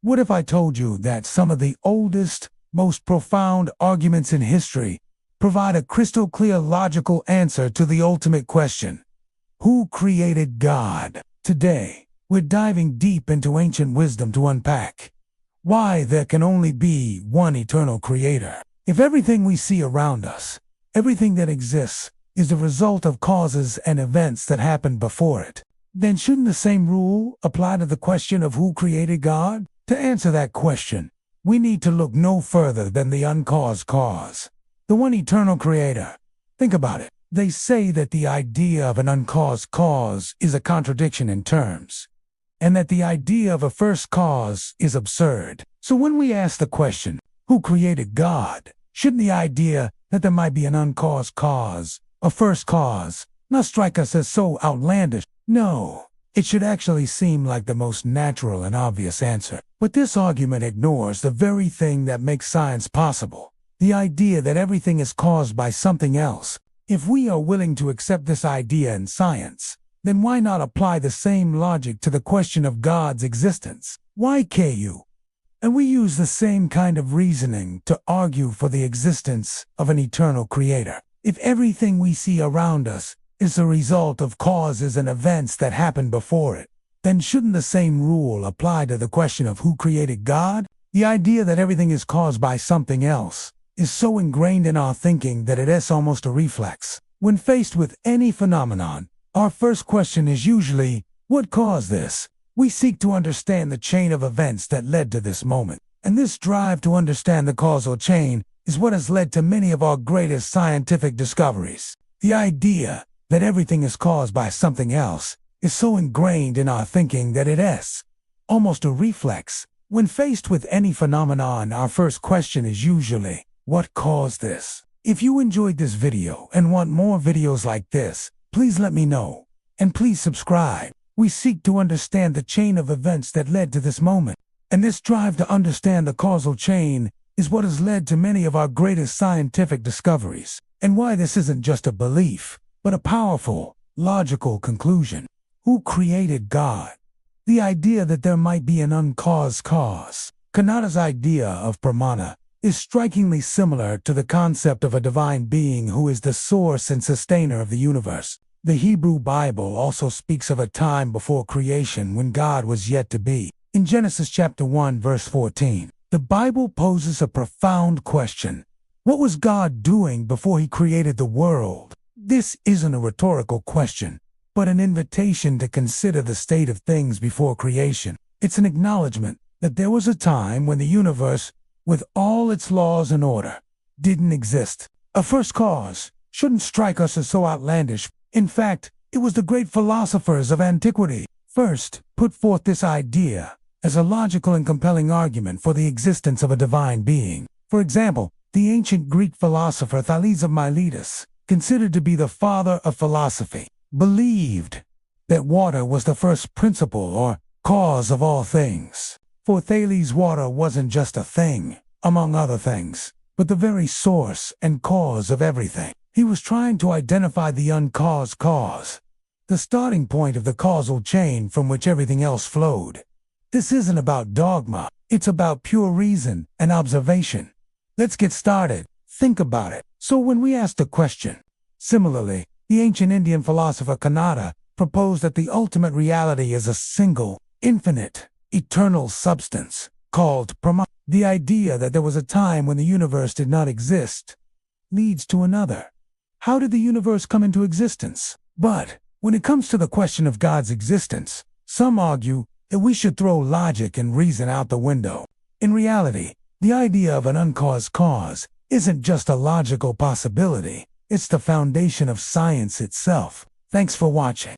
What if I told you that some of the oldest, most profound arguments in history provide a crystal clear logical answer to the ultimate question: who created God? Today, we're diving deep into ancient wisdom to unpack why there can only be one eternal creator. If everything we see around us, everything that exists, is the result of causes and events that happened before it, then shouldn't the same rule apply to the question of who created God? To answer that question, we need to look no further than the uncaused cause, the one eternal creator. Think about it. They say that the idea of an uncaused cause is a contradiction in terms, and that the idea of a first cause is absurd. So when we ask the question, who created God, shouldn't the idea that there might be an uncaused cause, a first cause, not strike us as so outlandish? No, it should actually seem like the most natural and obvious answer. But this argument ignores the very thing that makes science possible, the idea that everything is caused by something else. If we are willing to accept this idea in science, then why not apply the same logic to the question of God's existence? Why KU? And we use the same kind of reasoning to argue for the existence of an eternal creator. If everything we see around us is the result of causes and events that happened before it, then shouldn't the same rule apply to the question of who created God? The idea that everything is caused by something else is so ingrained in our thinking that it is almost a reflex. When faced with any phenomenon, our first question is usually, what caused this? We seek to understand the chain of events that led to this moment. And this drive to understand the causal chain is what has led to many of our greatest scientific discoveries. The idea that everything is caused by something else is so ingrained in our thinking that it is almost a reflex. When faced with any phenomenon, our first question is usually, what caused this? If you enjoyed this video and want more videos like this, please let me know. And please subscribe. We seek to understand the chain of events that led to this moment. And this drive to understand the causal chain is what has led to many of our greatest scientific discoveries, and why this isn't just a belief, but a powerful, logical conclusion. Who created God? The idea that there might be an uncaused cause. Kanada's idea of pramana is strikingly similar to the concept of a divine being who is the source and sustainer of the universe. The Hebrew Bible also speaks of a time before creation when God was yet to be. In Genesis chapter 1 verse 14, the Bible poses a profound question. What was God doing before he created the world? This isn't a rhetorical question, but an invitation to consider the state of things before creation. It's an acknowledgement that there was a time when the universe, with all its laws and order, didn't exist. A first cause shouldn't strike us as so outlandish. In fact, it was the great philosophers of antiquity first put forth this idea as a logical and compelling argument for the existence of a divine being. For example, the ancient Greek philosopher Thales of Miletus, considered to be the father of philosophy, believed that water was the first principle or cause of all things. For Thales, water wasn't just a thing, among other things, but the very source and cause of everything. He was trying to identify the uncaused cause, the starting point of the causal chain from which everything else flowed. This isn't about dogma, it's about pure reason and observation. Let's get started. Think about it. So when we ask the question, similarly, the ancient Indian philosopher Kanada proposed that the ultimate reality is a single, infinite, eternal substance called Brahma. The idea that there was a time when the universe did not exist leads to another. How did the universe come into existence? But when it comes to the question of God's existence, some argue that we should throw logic and reason out the window. In reality, the idea of an uncaused cause isn't just a logical possibility, it's the foundation of science itself. Thanks for watching.